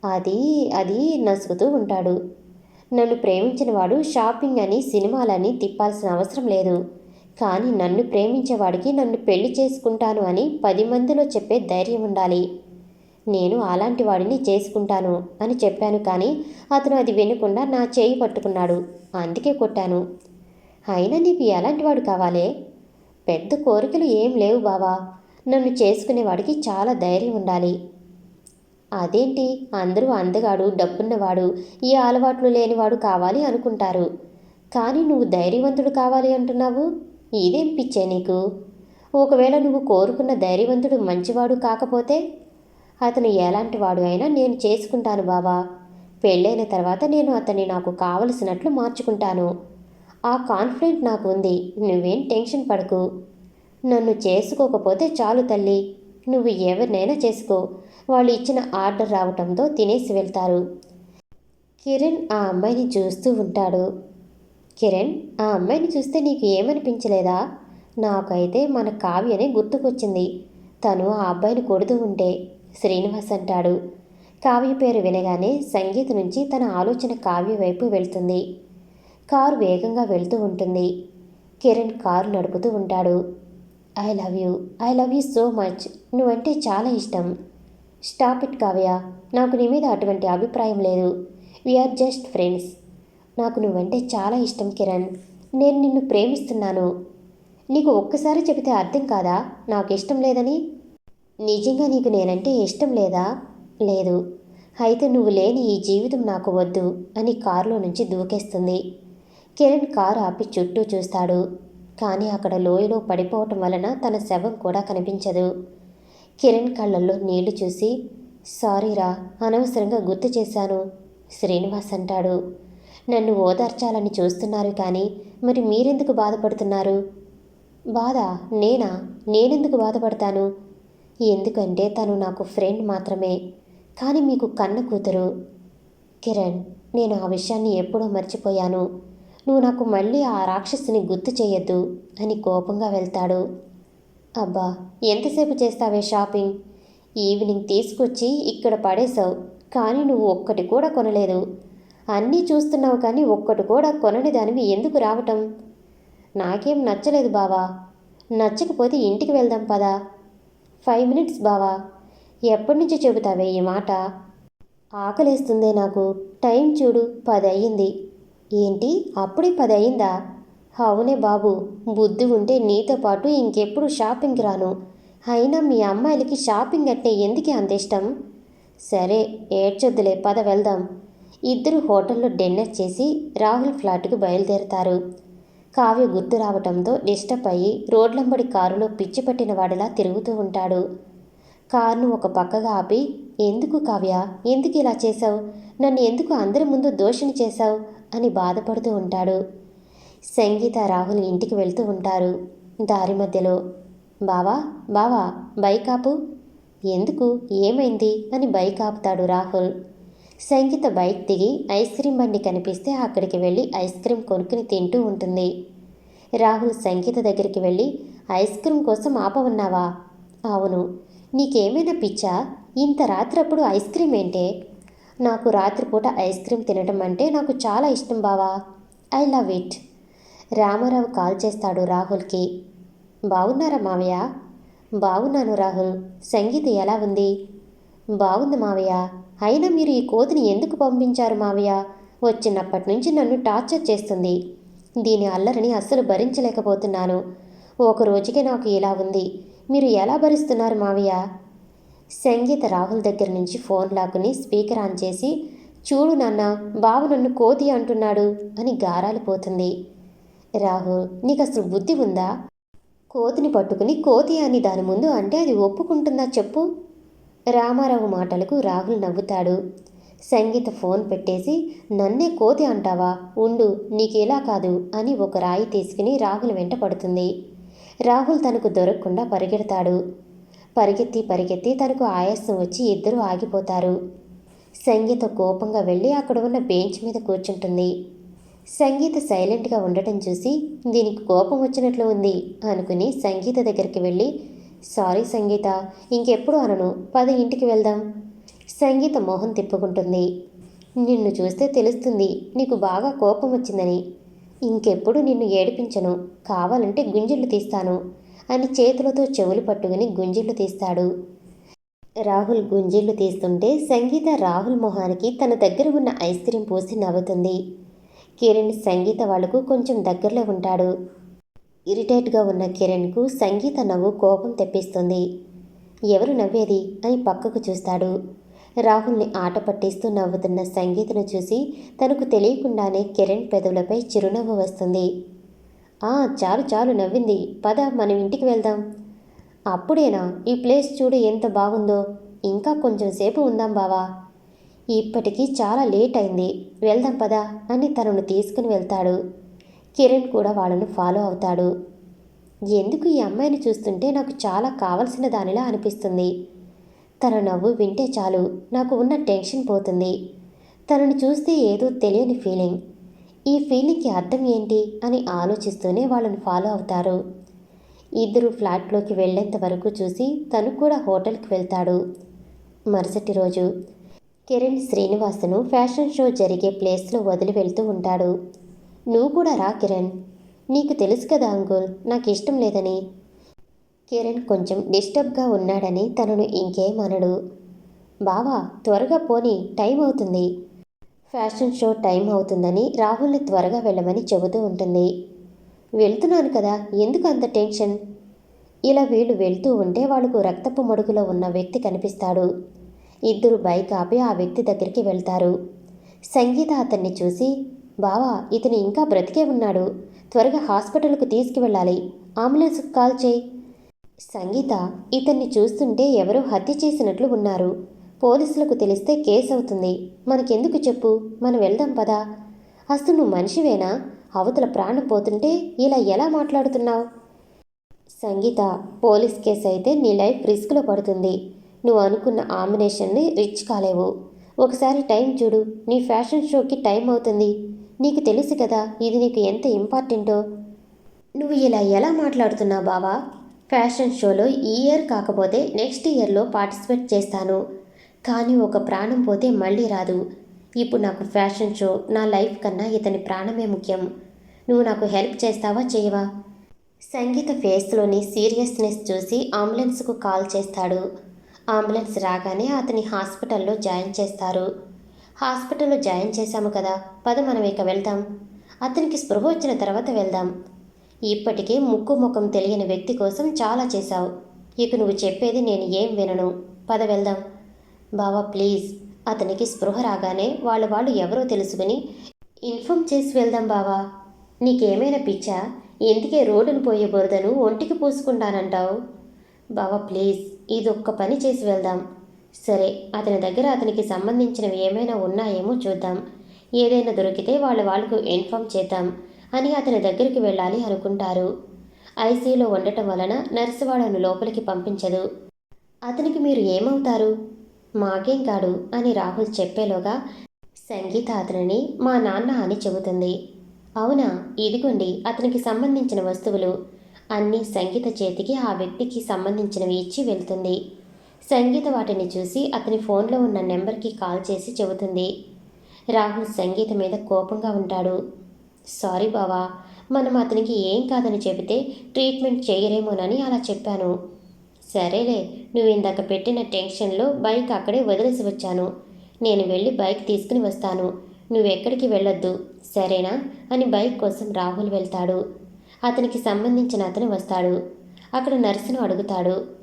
అది అది నసుగుతూ ఉంటాడు. నన్ను ప్రేమించిన వాడు షాపింగ్ అని సినిమాలని తిప్పాల్సిన అవసరం లేదు, కానీ నన్ను ప్రేమించేవాడికి నన్ను పెళ్లి చేసుకుంటాను అని 10 మందిలో చెప్పే ధైర్యం ఉండాలి, నేను అలాంటి వాడిని చేసుకుంటాను అని చెప్పాను, కానీ అతను అది వినకుండా నా చేయి పట్టుకున్నాడు, అందుకే కొట్టాను. అయినా నీకు ఎలాంటి వాడు కావాలే, పెద్ద కోరికలు ఏం లేవు బావా, నన్ను చేసుకునేవాడికి చాలా ధైర్యం ఉండాలి. అదేంటి, అందరూ అందగాడు డబ్బున్నవాడు ఏ అలవాట్లు లేనివాడు కావాలి అనుకుంటారు, కానీ నువ్వు ధైర్యవంతుడు కావాలి అంటున్నావు, ఇదేం పిచ్చే నీకు, ఒకవేళ నువ్వు కోరుకున్న ధైర్యవంతుడు మంచివాడు కాకపోతే, అతను ఎలాంటి వాడు అయినా నేను చేసుకుంటాను బావా, పెళ్ళైన తర్వాత నేను అతన్ని నాకు కావలసినట్లు మార్చుకుంటాను, ఆ కాన్ఫిడెంట్ నాకు ఉంది, నువ్వేం టెన్షన్ పడకు, నన్ను చేసుకోకపోతే చాలు తల్లి, నువ్వు ఎవరినైనా చేసుకో, వాళ్ళు ఇచ్చిన ఆర్డర్ రావటంతో తినేసి వెళ్తారు. కిరణ్ ఆ అమ్మాయిని చూస్తూ ఉంటాడు. కిరణ్, ఆ అమ్మాయిని చూస్తే నీకు ఏమనిపించలేదా, నాకైతే మన కావ్యనే గుర్తుకొచ్చింది, తను ఆ అబ్బాయిని కొడుతూ ఉంటే, శ్రీనివాస్ అంటాడు. కావ్య పేరు వినగానే సంగీత నుంచి తన ఆలోచన కావ్య వైపు వెళ్తుంది. కారు వేగంగా వెళ్తూ ఉంటుంది. కిరణ్ కారు నడుపుతూ ఉంటాడు. I love you so much, నువ్వంటే చాలా ఇష్టం. స్టాప్ ఇట్ కావ్య, నాకు నీ మీద అటువంటి అభిప్రాయం లేదు, వీఆర్ జస్ట్ ఫ్రెండ్స్, నాకు నువ్వంటే చాలా ఇష్టం కిరణ్, నేను నిన్ను ప్రేమిస్తున్నాను, నీకు ఒక్కసారి చెబితే అర్థం కాదా నాకు ఇష్టం లేదని, నిజంగా నీకు నేనంటే ఇష్టం లేదా, లేదు, అయితే నువ్వు లేని ఈ జీవితం నాకు వద్దు అని కారులో నుంచి దూకేస్తుంది. కిరణ్ కారు ఆపి చుట్టూ చూస్తాడు, కానీ అక్కడ లోయలో పడిపోవటం వలన తన శవం కూడా కనిపించదు. కిరణ్ కళ్ళల్లో నీళ్లు చూసి, సారీరా, అనవసరంగా గుర్తు చేశాను, శ్రీనివాస్ అంటాడు. నన్ను ఓదార్చాలని చూస్తున్నారు, కానీ మరి మీరెందుకు బాధపడుతున్నారు. బాధ నేనెందుకు బాధపడతాను, ఎందుకంటే తను నాకు ఫ్రెండ్ మాత్రమే, కానీ మీకు కన్న కూతురు. కిరణ్, నేను ఆ విషయాన్ని ఎప్పుడో మర్చిపోయాను, నువ్వు నాకు మళ్ళీ ఆ రాక్షసిని గుర్తు చేయొద్దు అని కోపంగా వెళ్తాడు. అబ్బా, ఎంతసేపు చేస్తావే షాపింగ్, ఈవినింగ్ తీసుకొచ్చి ఇక్కడ పడేశావు, కానీ నువ్వు ఒక్కటి కూడా కొనలేదు, అన్నీ చూస్తున్నావు కానీ ఒక్కటి కూడా కొనని దానివి ఎందుకు రావటం, నాకేం నచ్చలేదు బావా, నచ్చకపోతే ఇంటికి వెళ్దాం పదా. 5 మినిట్స్ బావా, ఎప్పటి నుంచి చెబుతావే ఈ మాట, ఆకలేస్తుందే నాకు, టైం చూడు 10 అయ్యింది. ఏంటి అప్పుడే 10 అయిందా, అవునే బాబు, బుద్ధి ఉంటే నీతో పాటు ఇంకెప్పుడు షాపింగ్కి రాను, అయినా మీ అమ్మాయిలకి షాపింగ్ అంటే ఎందుకే అంత ఇష్టం, సరే ఏడ్చొద్దులే పద వెళ్దాం. ఇద్దరు హోటల్లో డిన్నర్ చేసి రాహుల్ ఫ్లాట్కు బయలుదేరుతారు. కావ్య గుర్తు రావటంతో డిస్టర్బ్ అయ్యి రోడ్లంబడి కారులో పిచ్చి పట్టిన వాడిలా తిరుగుతూ ఉంటాడు. కారును ఒక పక్కగా ఆపి, ఎందుకు కావ్య, ఎందుకు ఇలా చేశావు, నన్ను ఎందుకు అందరి ముందు దోషిని చేశావు అని బాధపడుతూ ఉంటాడు. సంగీత రాహుల్ ఇంటికి వెళ్తూ ఉంటారు. దారి మధ్యలో, బావా బైక్ ఆపు, ఎందుకు ఏమైంది అని బైక్ ఆపుతాడు రాహుల్. సంగీత బైక్ దిగి ఐస్ క్రీం బండి కనిపిస్తే అక్కడికి వెళ్ళి ఐస్ క్రీం కొనుక్కుని తింటూ ఉంటుంది. రాహుల్ సంగీత దగ్గరికి వెళ్ళి, ఐస్ క్రీమ్ కోసం ఆపవన్నావా? అవును. నీకేమైనా పిచ్చా? ఇంత రాత్రప్పుడు ఐస్ క్రీమ్ ఏంటే? నాకు రాత్రిపూట ఐస్ క్రీమ్ తినడం అంటే నాకు చాలా ఇష్టం బావా. I love it. Ramarao call చేస్తాడు రాహుల్కి. బాగున్నారా మావయ్య? బాగున్నాను రాహుల్. సంగీత ఎలా ఉంది? బాగుంది మావయ్య. అయినా మీరు ఈ కోతిని ఎందుకు పంపించారు మావయ్య? వచ్చినప్పటి నుంచి నన్ను టార్చర్ చేస్తుంది. దీని అల్లరిని అస్సలు భరించలేకపోతున్నాను. ఒక రోజుకే నాకు ఇలా ఉంది. మీరు ఎలా భరిస్తున్నారు మావయ్య? సంగీత రాహుల్ దగ్గర నుంచి ఫోన్ లాక్కుని స్పీకర్ ఆన్ చేసి, చూడు నాన్న, బావ నన్ను కోతి అంటున్నాడు అని గారాలు పోతుంది. రాహుల్, నీకు అసలు బుద్ధి ఉందా? కోతిని పట్టుకుని కోతి అని దాని ముందు అంటే అది ఒప్పుకుంటుందా చెప్పు? రామారావు మాటలకు రాహుల్ నవ్వుతాడు. సంగీత ఫోన్ పెట్టేసి, నన్నే కోతి అంటావా? ఉండు, నీకేలా కాదు అని ఒక రాయి తీసుకుని రాహుల్ వెంట పడుతుంది. రాహుల్ తనకు దొరకకుండా పరిగెడతాడు. పరిగెత్తి పరిగెత్తి తనకు ఆయాసం వచ్చి ఇద్దరూ ఆగిపోతారు. సంగీత కోపంగా వెళ్ళి అక్కడ ఉన్న బెంచ్ మీద కూర్చుంటుంది. సంగీత సైలెంట్గా ఉండటం చూసి దీనికి కోపం వచ్చినట్లు ఉంది అనుకుని సంగీత దగ్గరికి వెళ్ళి, సారీ సంగీత, ఇంకెప్పుడు అనను, పద ఇంటికి వెళ్దాం. సంగీత మొహం తిప్పుకుంటుంది. నిన్ను చూస్తే తెలుస్తుంది నీకు బాగా కోపం వచ్చిందని. ఇంకెప్పుడు నిన్ను ఏడిపించను, కావాలంటే గుంజిళ్ళు తీస్తాను అని చేతులతో చెవులు పట్టుకుని గుంజిళ్ళు తీస్తాడు. రాహుల్ గుంజిళ్ళు తీస్తుంటే సంగీత రాహుల్ మొహానికి తన దగ్గర ఉన్న ఐస్ క్రీం పూసి నవ్వుతుంది. కిరణ్ సంగీత వాళ్లకు కొంచెం దగ్గరలో ఉంటాడు. ఇరిటేట్గా ఉన్న కిరణ్కు సంగీత నవ్వు కోపం తెప్పిస్తుంది. ఎవరు నవ్వేది అని పక్కకు చూస్తాడు. రాహుల్ని ఆట పట్టిస్తూ నవ్వుతున్న సంగీతను చూసి తనకు తెలియకుండానే కిరణ్ పెదవులపై చిరునవ్వు వస్తుంది. చాలు చాలు నవ్వింది, పద మనం ఇంటికి వెళ్దాం. అప్పుడేనా? ఈ ప్లేస్ చూడు ఎంత బాగుందో. ఇంకా కొంచెం సేపు ఉందాం బావా. ఇప్పటికీ చాలా లేట్ అయింది, వెళ్దాం పదా అని తనను తీసుకుని వెళ్తాడు. కిరణ్ కూడా వాళ్ళను ఫాలో అవుతాడు. ఎందుకు ఈ అమ్మాయిని చూస్తుంటే నాకు చాలా కావలసిన దానిలా అనిపిస్తుంది. తన నవ్వు వింటే చాలు నాకు ఉన్న టెన్షన్ పోతుంది. తనను చూస్తే ఏదో తెలియని ఫీలింగ్. ఈ ఫీలింగ్కి అర్థం ఏంటి అని ఆలోచిస్తూనే వాళ్ళను ఫాలో అవుతారు. ఇద్దరు ఫ్లాట్లోకి వెళ్ళేంత వరకు చూసి తను కూడా హోటల్కి వెళ్తాడు. మరుసటి రోజు కిరణ్ శ్రీనివాసును ఫ్యాషన్ షో జరిగే ప్లేస్లో వదిలి వెళ్తూ ఉంటాడు. నువ్వు కూడా రా కిరణ్, నీకు తెలుసు కదా అంకుల్ నాకు ఇష్టం లేదని. కిరణ్ కొంచెం డిస్టర్బ్గా ఉన్నాడని తనను ఇంకేమనడు. బావా త్వరగా పోని, టైం అవుతుంది. ఫ్యాషన్ షో టైం అవుతుందని రాహుల్ని త్వరగా వెళ్ళమని చెబుతూ ఉంటుంది. వెళ్తున్నాను కదా, ఎందుకు అంత టెన్షన్? ఇలా వీళ్ళు వెళ్తూ ఉంటే వాళ్లకు రక్తపు మడుగులో ఉన్న వ్యక్తి కనిపిస్తాడు. ఇద్దరు బైక్ ఆపి ఆ వ్యక్తి దగ్గరికి వెళ్తారు. సంగీత అతన్ని చూసి, బావా ఇతను ఇంకా బ్రతికే ఉన్నాడు, త్వరగా హాస్పిటల్కు తీసుకువెళ్ళాలి, అంబులెన్స్కు కాల్ చేయి. సంగీత, ఇతన్ని చూస్తుంటే ఎవరో హత్య చేసినట్లు ఉన్నారు, పోలీసులకు తెలిస్తే కేసు అవుతుంది, మనకెందుకు చెప్పు, మనం వెళ్దాం పదా. అసలు నువ్వు మనిషివేనా? అవతల ప్రాణం పోతుంటే ఇలా ఎలా మాట్లాడుతున్నావు? సంగీత, పోలీస్ కేసు అయితే నీ లైఫ్ రిస్క్లో పడుతుంది. నువ్వు అనుకున్న ఆంబినేషన్ని రిచ్ కాలేవు. ఒకసారి టైం చూడు, నీ ఫ్యాషన్ షోకి టైం అవుతుంది. నీకు తెలుసు కదా ఇది నీకు ఎంత ఇంపార్టెంటో. నువ్వు ఇలా ఎలా మాట్లాడుతున్నావు బావా? ఫ్యాషన్ షోలో ఈ ఇయర్ కాకపోతే నెక్స్ట్ ఇయర్లో పార్టిసిపేట్ చేస్తాను, కానీ ఒక ప్రాణం పోతే మళ్ళీ రాదు. ఇప్పుడు నాకు ఫ్యాషన్ షో నా లైఫ్ కన్నా ఇతని ప్రాణమే ముఖ్యం. నువ్వు నాకు హెల్ప్ చేస్తావా చేయవా? సంగీత ఫేస్లోని సీరియస్నెస్ చూసి అంబులెన్స్కు కాల్ చేస్తాడు. అంబులెన్స్ రాగానే అతని హాస్పిటల్లో జాయిన్ చేస్తారు. హాస్పిటల్లో జాయిన్ చేశాము కదా, పద మనం ఇక వెళ్దాం. అతనికి స్పృహ వచ్చిన తర్వాత వెళ్దాం. ఇప్పటికే ముక్కు ముఖం తెలియని వ్యక్తి కోసం చాలా చేశావు, ఇక నువ్వు చెప్పేది నేను ఏం వినను, పద వెళ్దాం. బావా ప్లీజ్, అతనికి స్పృహ రాగానే వాళ్ళు ఎవరో తెలుసుకుని ఇన్ఫామ్ చేసి వెళ్దాం బావా. నీకేమైనా పిచ్చా? ఎందుకే రోడ్డును పోయే బురదను ఒంటికి పూసుకుంటానంటావు? బావా ప్లీజ్, ఇదొక్క పని చేసి వెళ్దాం. సరే, అతని దగ్గర అతనికి సంబంధించినవి ఏమైనా ఉన్నాయేమో చూద్దాం. ఏదైనా దొరికితే వాళ్ళకు ఇన్ఫామ్ చేద్దాం అని అతని దగ్గరికి వెళ్ళాలి అనుకుంటారు. ఐసీయూలో ఉండటం వలన నర్సు వాళ్ళను లోపలికి పంపించదు. అతనికి మీరు ఏమవుతారు? మాకేం కాడు అని రాహుల్ చెప్పేలోగా సంగీత అతనిని మా నాన్న అని చెబుతుంది. అవునా, ఇదిగోండి అతనికి సంబంధించిన వస్తువులు అన్నీ సంగీత చేతికి ఆ వ్యక్తికి సంబంధించినవి ఇచ్చి వెళ్తుంది. సంగీత వాటిని చూసి అతని ఫోన్లో ఉన్న నెంబర్కి కాల్ చేసి చెబుతుంది. రాహుల్ సంగీత మీద కోపంగా ఉంటాడు. సారీ బావా, మనం అతనికి ఏం కాదని చెబితే ట్రీట్మెంట్ చేయరేమోనని అలా చెప్పాను. సరేలే, నువ్వు ఇందాక పెట్టిన టెన్షన్లో బైక్ అక్కడే వదిలేసి వచ్చాను. నేను వెళ్ళి బైక్ తీసుకుని వస్తాను. నువ్వెక్కడికి వెళ్ళొద్దు, సరేనా అని బైక్ కోసం రాహుల్ వెళ్తాడు. అతనికి సంబంధించిన అతను వస్తాడు. అక్కడ నర్సును అడుగుతాడు.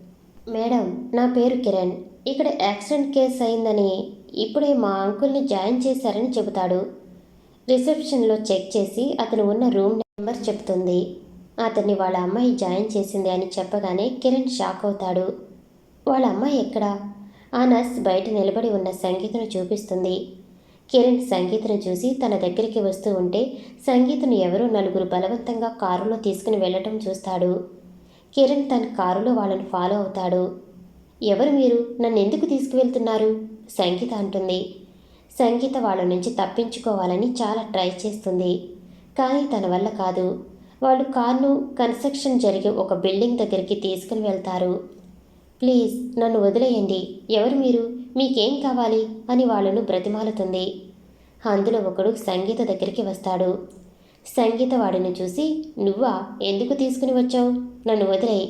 మేడం, నా పేరు కిరణ్. ఇక్కడ యాక్సిడెంట్ కేసు అయిందని ఇప్పుడే మా అంకుల్ని జాయిన్ చేశారని చెబుతాడు. రిసెప్షన్లో చెక్ చేసి అతను ఉన్న రూమ్ నెంబర్ చెప్తుంది. అతన్ని వాళ్ళ అమ్మాయి జాయిన్ చేసింది అని చెప్పగానే కిరణ్ షాక్ అవుతాడు. వాళ్ళ అమ్మాయి ఎక్కడా? ఆ నర్స్ బయట నిలబడి ఉన్న సంగీతను చూపిస్తుంది. కిరణ్ సంగీతను చూసి తన దగ్గరికి వస్తూ ఉంటే సంగీతను ఎవరో నలుగురు బలవంతంగా కారులో తీసుకుని వెళ్ళటం చూస్తాడు. కిరణ్ తన కారులో వాళ్ళని ఫాలో అవుతాడు. ఎవరు మీరు? నన్ను ఎందుకు తీసుకువెళ్తున్నారు? సంగీత అంటుంది. సంగీత వాళ్ళ నుంచి తప్పించుకోవాలని చాలా ట్రై చేస్తుంది. కానీ తన వల్ల కాదు. వాళ్ళు కార్ను కన్స్ట్రక్షన్ జరిగే ఒక బిల్డింగ్ దగ్గరికి తీసుకుని వెళ్తారు. ప్లీజ్ నన్ను వదిలేయండి. ఎవరు మీరు? మీకేం కావాలి అని వాళ్ళను బ్రతిమాలుతుంది. అందులో ఒకడు సంగీత దగ్గరికి వస్తాడు. సంగీత వాడిని చూసి, నువ్వా? ఎందుకు తీసుకుని వచ్చావు? నన్ను వదిలేయి.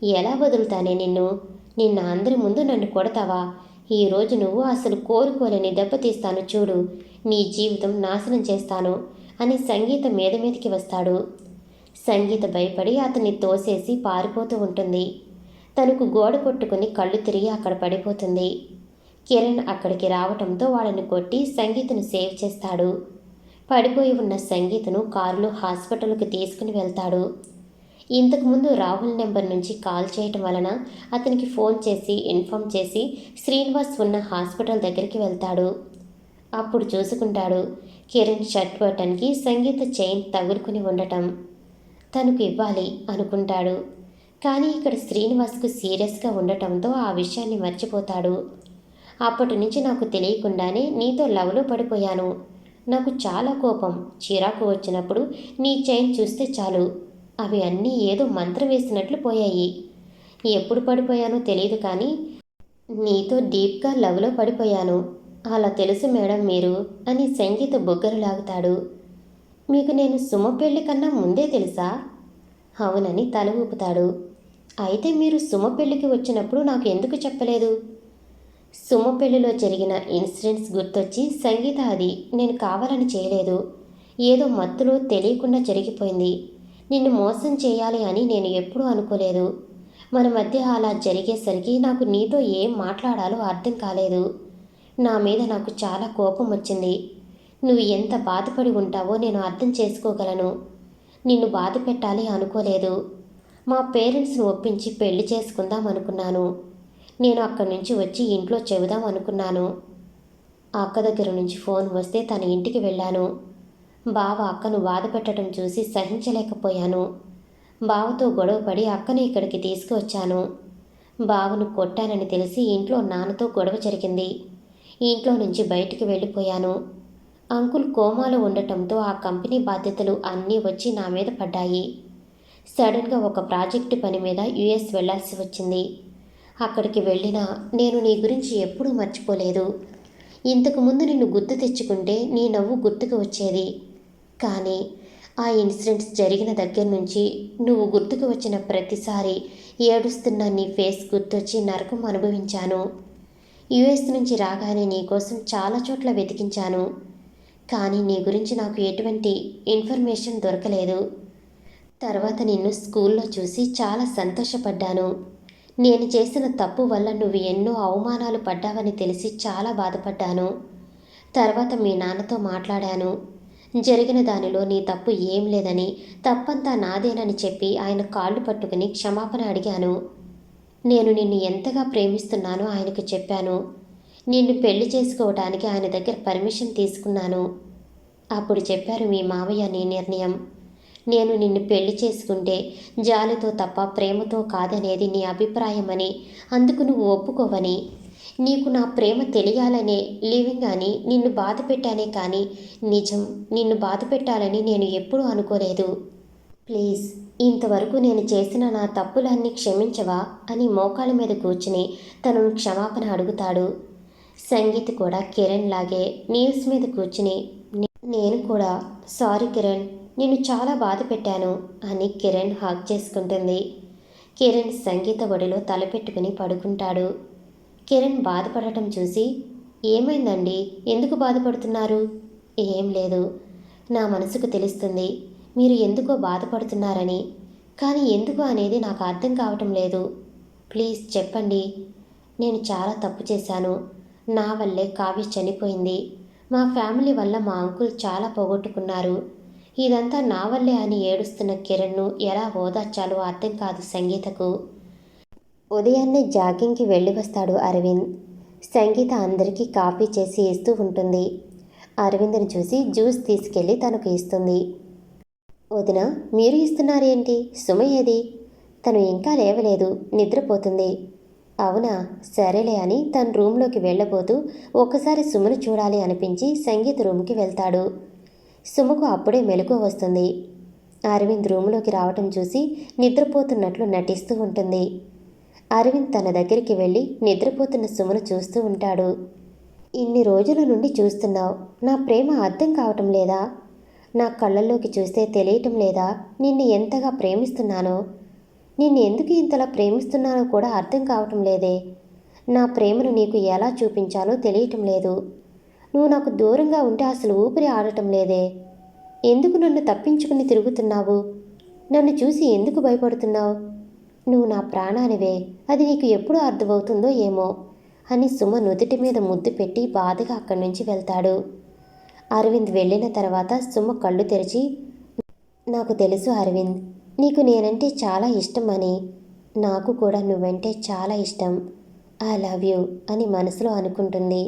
ఎలా వదులుతానే నిన్ను? నిన్న అందరి ముందు నన్ను కొడతావా? ఈరోజు నువ్వు అసలు కోరుకోలేని దెబ్బతీస్తాను చూడు. నీ జీవితం నాశనం చేస్తాను అని సంగీత మీదకి వస్తాడు. సంగీత భయపడి అతన్ని తోసేసి పారిపోతూ ఉంటుంది. తనకు గోడ కొట్టుకుని కళ్ళు తిరిగి అక్కడ పడిపోతుంది. కిరణ్ అక్కడికి రావటంతో వాళ్ళని కొట్టి సంగీతను సేవ్ చేస్తాడు. పడిపోయి ఉన్న సంగీతను కారులో హాస్పిటల్కి తీసుకుని వెళ్తాడు. ఇంతకుముందు రాహుల్ నెంబర్ నుంచి కాల్ చేయటం వలన అతనికి ఫోన్ చేసి ఇన్ఫామ్ చేసి శ్రీనివాస్ ఉన్న హాస్పిటల్ దగ్గరికి వెళ్తాడు. అప్పుడు చూసుకుంటాడు కిరణ్ షర్ట్ బటన్కి సంగీత చైన్ తగులుకుని ఉండటం. తనకు ఇవ్వాలి అనుకుంటాడు. కానీ ఇక్కడ శ్రీనివాస్కు సీరియస్గా ఉండటంతో ఆ విషయాన్ని మర్చిపోతాడు. అప్పటి నుంచి నాకు తెలియకుండానే నీతో లవ్లో పడిపోయాను. నాకు చాలా కోపం, చిరాకు వచ్చినప్పుడు నీ చైన్ చూస్తే చాలు అవి అన్నీ ఏదో మంత్రం వేసినట్లు పోయాయి. ఎప్పుడు పడిపోయానో తెలియదు కానీ నీతో డీప్గా లవ్లో పడిపోయాను. అలా తెలుసు మేడం మీరు అని సంగీత బొగ్గలు లాగుతాడు. మీకు నేను సుమ పెళ్లి కన్నా ముందే తెలుసా? అవునని తల ఊపుతాడు. అయితే మీరు సుమ పెళ్లికి వచ్చినప్పుడు నాకు ఎందుకు చెప్పలేదు? సుమ పెళ్లిలో జరిగిన ఇన్సిడెంట్స్ గుర్తొచ్చి సంగీత అది నేను కావాలని చేయలేదు. ఏదో మత్తులో తెలియకుండా జరిగిపోయింది. నిన్ను మోసం చేయాలి అని నేను ఎప్పుడూ అనుకోలేదు. మన మధ్య అలా జరిగేసరికి నాకు నీతో ఏం మాట్లాడాలో అర్థం కాలేదు. నా మీద నాకు చాలా కోపం వచ్చింది. నువ్వు ఎంత బాధపడి ఉంటావో నేను అర్థం చేసుకోగలను. నిన్ను బాధ పెట్టాలి అనుకోలేదు. మా పేరెంట్స్ని ఒప్పించి పెళ్లి చేసుకుందాం అనుకున్నాను. నేను అక్కడి నుంచి వచ్చి ఇంట్లో చెబుదాం అనుకున్నాను. అక్క దగ్గర నుంచి ఫోన్ వస్తే తన ఇంటికి వెళ్ళాను. బావ అక్కను బాధ పెట్టడం చూసి సహించలేకపోయాను. బావతో గొడవపడి అక్కను ఇక్కడికి తీసుకువచ్చాను. బావను కొట్టానని తెలిసి ఇంట్లో నాన్నతో గొడవ జరిగింది. ఇంట్లో నుంచి బయటికి వెళ్ళిపోయాను. అంకుల్ కోమాలో ఉండటంతో ఆ కంపెనీ బాధ్యతలు అన్నీ వచ్చి నా మీద పడ్డాయి. సడన్గా ఒక ప్రాజెక్టు పని మీద యుఎస్ వెళ్లాల్సి వచ్చింది. అక్కడికి వెళ్ళినా నేను నీ గురించి ఎప్పుడూ మర్చిపోలేదు. ఇంతకుముందు నిన్ను గుర్తు తెచ్చుకుంటే నీ నవ్వు గుర్తుకు వచ్చేది. కానీ ఆ ఇన్సిడెంట్స్ జరిగిన దగ్గర నుంచి నువ్వు గుర్తుకు వచ్చిన ప్రతిసారి ఏడుస్తున్న నీ ఫేస్ గుర్తొచ్చి నరకం అనుభవించాను. యుఎస్ నుంచి రాగానే నీ కోసం చాలా చోట్ల వెతికించాను. కానీ నీ గురించి నాకు ఎటువంటి ఇన్ఫర్మేషన్ దొరకలేదు. తర్వాత నిన్ను స్కూల్లో చూసి చాలా సంతోషపడ్డాను. నేను చేసిన తప్పు వల్ల నువ్వు ఎన్నో అవమానాలు పడ్డావని తెలిసి చాలా బాధపడ్డాను. తర్వాత మీ నాన్నతో మాట్లాడాను. జరిగిన దానిలో నీ తప్పు ఏం లేదని, తప్పంతా నాదేనని చెప్పి ఆయన కాళ్ళు పట్టుకుని క్షమాపణ అడిగాను. నేను నిన్ను ఎంతగా ప్రేమిస్తున్నానో ఆయనకు చెప్పాను. నిన్ను పెళ్లి చేసుకోవటానికి ఆయన దగ్గర పర్మిషన్ తీసుకున్నాను. అప్పుడు చెప్పారు మీ మావయ్య నీ నిర్ణయం. నేను నిన్ను పెళ్లి చేసుకుంటే జాలితో తప్ప ప్రేమతో కాదనేది నీ అభిప్రాయమని, అందుకు నువ్వు ఒప్పుకోవని, నీకు నా ప్రేమ తెలియాలనే లివింగ్ అని నిన్ను బాధ పెట్టానే కానీ నిజం నిన్ను బాధ పెట్టాలని నేను ఎప్పుడూ అనుకోలేదు. ప్లీజ్ ఇంతవరకు నేను చేసిన నా తప్పులన్నీ క్షమించవా అని మోకాళ్ళ మీద కూర్చుని తనను క్షమాపణ అడుగుతాడు. సంగీత్ కూడా కిరణ్ లాగే నీల్స్ మీద కూర్చుని నేను కూడా సారీ కిరణ్, నిన్ను చాలా బాధ పెట్టాను అని కిరణ్ హాగ్ చేసుకుంటుంది. కిరణ్ సంగీత ఒడిలో తలపెట్టుకుని పడుకుంటాడు. కిరణ్ బాధపడటం చూసి ఏమైందండి, ఎందుకు బాధపడుతున్నారు? ఏం లేదు, నా మనసుకు తెలుస్తుంది మీరు ఎందుకో బాధపడుతున్నారని, కానీ ఎందుకు అనేది నాకు అర్థం కావటం లేదు. ప్లీజ్ చెప్పండి. నేను చాలా తప్పు చేశాను. నా వల్లే కావ్య చనిపోయింది. మా ఫ్యామిలీ వల్ల మా అంకుల్ చాలా పోగొట్టుకున్నారు. ఇదంతా నా వల్లే అని ఏడుస్తున్న కిరణ్ను ఎలా ఓదార్చాలో అర్థం కాదు సంగీతకు. ఉదయాన్నే జాగింగ్కి వెళ్ళి వస్తాడు అరవింద్. సంగీత అందరికీ కాఫీ చేసి ఇస్తూ ఉంటుంది. అరవింద్ని చూసి జ్యూస్ తీసుకెళ్ళి తనకు ఇస్తుంది. వదిన, మీరు ఇస్తున్నారేంటి? సుమ ఏది? తను ఇంకా లేవలేదు, నిద్రపోతుంది. అవునా, సరేలే అని తన రూమ్లోకి వెళ్ళబోతూ ఒక్కసారి సుమను చూడాలి అనిపించి సంగీత రూమ్కి వెళ్తాడు. సుమకు అప్పుడే మెలకువ వస్తుంది. అరవింద్ రూమ్లోకి రావటం చూసి నిద్రపోతున్నట్లు నటిస్తూ ఉంటుంది. అరవింద్ తన దగ్గరికి వెళ్ళి నిద్రపోతున్న సుమను చూస్తూ ఉంటాడు. ఇన్ని రోజుల నుండి చూస్తున్నావు, నా ప్రేమ అర్థం కావటం లేదా? నా కళ్ళల్లోకి చూస్తే తెలియటం లేదా నిన్ను ఎంతగా ప్రేమిస్తున్నానో? నిన్ను ఎందుకు ఇంతలా ప్రేమిస్తున్నానో కూడా అర్థం కావటం లేదే. నా ప్రేమను నీకు ఎలా చూపించాలో తెలియటం లేదు. నువ్వు నాకు దూరంగా ఉంటే అసలు ఊపిరి ఆడటం లేదే. ఎందుకు నన్ను తప్పించుకుని తిరుగుతున్నావు? నన్ను చూసి ఎందుకు భయపడుతున్నావు? నువ్వు నా ప్రాణానివే, అది నీకు ఎప్పుడు అర్థమవుతుందో ఏమో అని సుమ నుదుటి మీద ముద్దు పెట్టి బాధగా అక్కడి నుంచి వెళ్తాడు. అరవింద్ వెళ్ళిన తర్వాత సుమ కళ్ళు తెరిచి, నాకు తెలుసు అరవింద్, నీకు నేనంటే చాలా ఇష్టం అని. నాకు కూడా నువ్వంటే చాలా ఇష్టం. ఐ లవ్ యూ అని మనసులో అనుకుంటుంది.